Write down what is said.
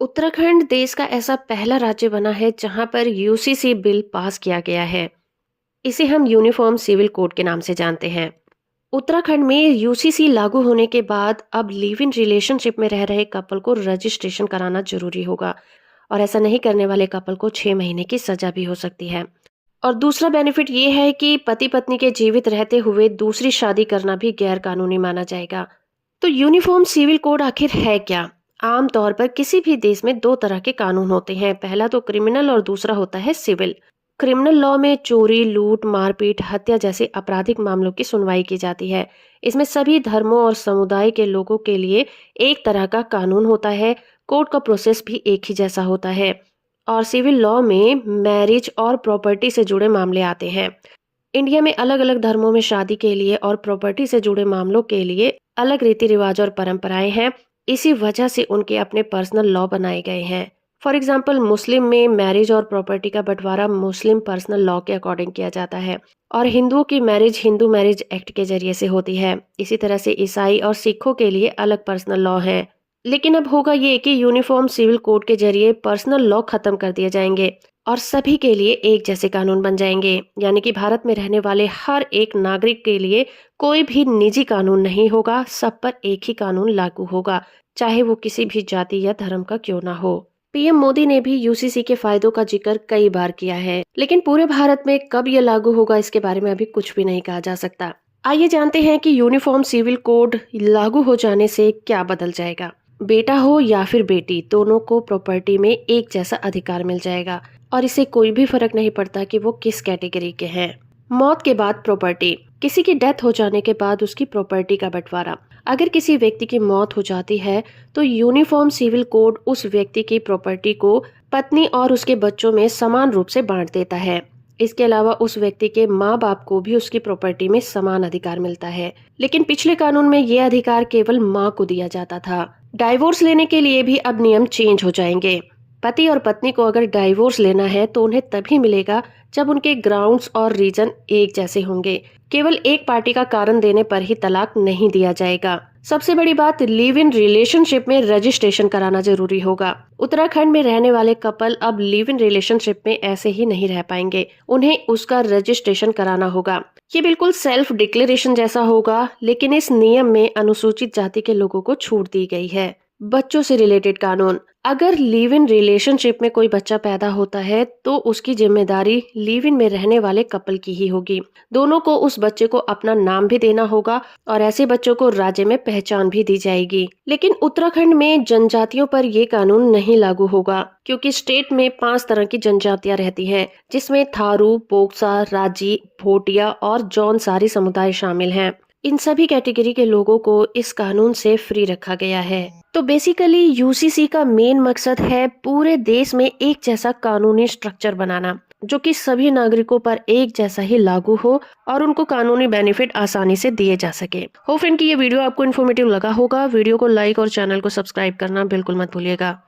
उत्तराखंड देश का ऐसा पहला राज्य बना है जहां पर यूसीसी बिल पास किया गया है। इसे हम यूनिफॉर्म सिविल कोड के नाम से जानते हैं। उत्तराखंड में यूसीसी लागू होने के बाद अब लिव इन रिलेशनशिप में रह रहे कपल को रजिस्ट्रेशन कराना जरूरी होगा और ऐसा नहीं करने वाले कपल को 6 महीने की सजा भी हो सकती है। और दूसरा बेनिफिट ये है कि पति पत्नी के जीवित रहते हुए दूसरी शादी करना भी गैर कानूनी माना जाएगा। तो यूनिफॉर्म सिविल कोड आखिर है क्या? आमतौर पर किसी भी देश में दो तरह के कानून होते हैं। पहला तो क्रिमिनल और दूसरा होता है सिविल। क्रिमिनल लॉ में चोरी, लूट, मारपीट, हत्या जैसे आपराधिक मामलों की सुनवाई की जाती है। इसमें सभी धर्मों और समुदाय के लोगों के लिए एक तरह का कानून होता है। कोर्ट का प्रोसेस भी एक ही जैसा होता है। और सिविल लॉ में मैरिज और प्रॉपर्टी से जुड़े मामले आते हैं। इंडिया में अलग अलग धर्मों में शादी के लिए और प्रॉपर्टी से जुड़े मामलों के लिए अलग रीति रिवाज और परंपराएं हैं। इसी वजह से उनके अपने पर्सनल लॉ बनाए गए हैं। फॉर एग्जाम्पल, मुस्लिम में मैरिज और प्रॉपर्टी का बंटवारा मुस्लिम पर्सनल लॉ के अकॉर्डिंग किया जाता है और हिंदुओं की मैरिज हिंदू मैरिज एक्ट के जरिए से होती है। इसी तरह से ईसाई और सिखों के लिए अलग पर्सनल लॉ है। लेकिन अब होगा ये कि यूनिफॉर्म सिविल कोड के जरिए पर्सनल लॉ खत्म कर दिए जाएंगे और सभी के लिए एक जैसे कानून बन जाएंगे। यानी कि भारत में रहने वाले हर एक नागरिक के लिए कोई भी निजी कानून नहीं होगा, सब पर एक ही कानून लागू होगा, चाहे वो किसी भी जाति या धर्म का क्यों ना हो। पीएम मोदी ने भी यूसीसी के फायदों का जिक्र कई बार किया है, लेकिन पूरे भारत में कब ये लागू होगा इसके बारे में अभी कुछ भी नहीं कहा जा सकता। आइए जानते हैं कि यूनिफॉर्म सिविल कोड लागू हो जाने से क्या बदल जाएगा। बेटा हो या फिर बेटी, दोनों को प्रॉपर्टी में एक जैसा अधिकार मिल जाएगा और इससे कोई भी फर्क नहीं पड़ता कि वो किस कैटेगरी के हैं। मौत के बाद प्रॉपर्टी, किसी की डेथ हो जाने के बाद उसकी प्रॉपर्टी का बंटवारा। अगर किसी व्यक्ति की मौत हो जाती है तो यूनिफॉर्म सिविल कोड उस व्यक्ति की प्रॉपर्टी को पत्नी और उसके बच्चों में समान रूप से बांट देता है। इसके अलावा उस व्यक्ति के माँ बाप को भी उसकी प्रॉपर्टी में समान अधिकार मिलता है। लेकिन पिछले कानून में ये अधिकार केवल माँ को दिया जाता था। डाइवोर्स लेने के लिए भी अब नियम चेंज हो जाएंगे। पति और पत्नी को अगर डाइवोर्स लेना है तो उन्हें तभी मिलेगा जब उनके ग्राउंड्स और रीजन एक जैसे होंगे। केवल एक पार्टी का कारण देने पर ही तलाक नहीं दिया जाएगा। सबसे बड़ी बात, लिव इन रिलेशनशिप में रजिस्ट्रेशन कराना जरूरी होगा। उत्तराखंड में रहने वाले कपल अब लिव इन रिलेशनशिप में ऐसे ही नहीं रह पाएंगे, उन्हें उसका रजिस्ट्रेशन कराना होगा। ये बिल्कुल सेल्फ डिक्लेरेशन जैसा होगा, लेकिन इस नियम में अनुसूचित जाति के लोगों को छूट दी गई है। बच्चों से रिलेटेड कानून, अगर लिव इन रिलेशनशिप में कोई बच्चा पैदा होता है तो उसकी जिम्मेदारी लिव इन में रहने वाले कपल की ही होगी। दोनों को उस बच्चे को अपना नाम भी देना होगा और ऐसे बच्चों को राज्य में पहचान भी दी जाएगी। लेकिन उत्तराखंड में जनजातियों पर ये कानून नहीं लागू होगा, क्योंकि स्टेट में 5 तरह की जनजातियां रहती हैं, जिसमें थारू, पोक्सा, राजी, भोटिया और जौनसारी समुदाय शामिल हैं। इन सभी कैटेगरी के लोगों को इस कानून से फ्री रखा गया है। तो बेसिकली यूसीसी का मेन मकसद है पूरे देश में एक जैसा कानूनी स्ट्रक्चर बनाना, जो कि सभी नागरिकों पर एक जैसा ही लागू हो और उनको कानूनी बेनिफिट आसानी से दिए जा सके। होप फ्रेंड कि ये वीडियो आपको इन्फॉर्मेटिव लगा होगा। वीडियो को लाइक और चैनल को सब्सक्राइब करना बिल्कुल मत भूलिएगा।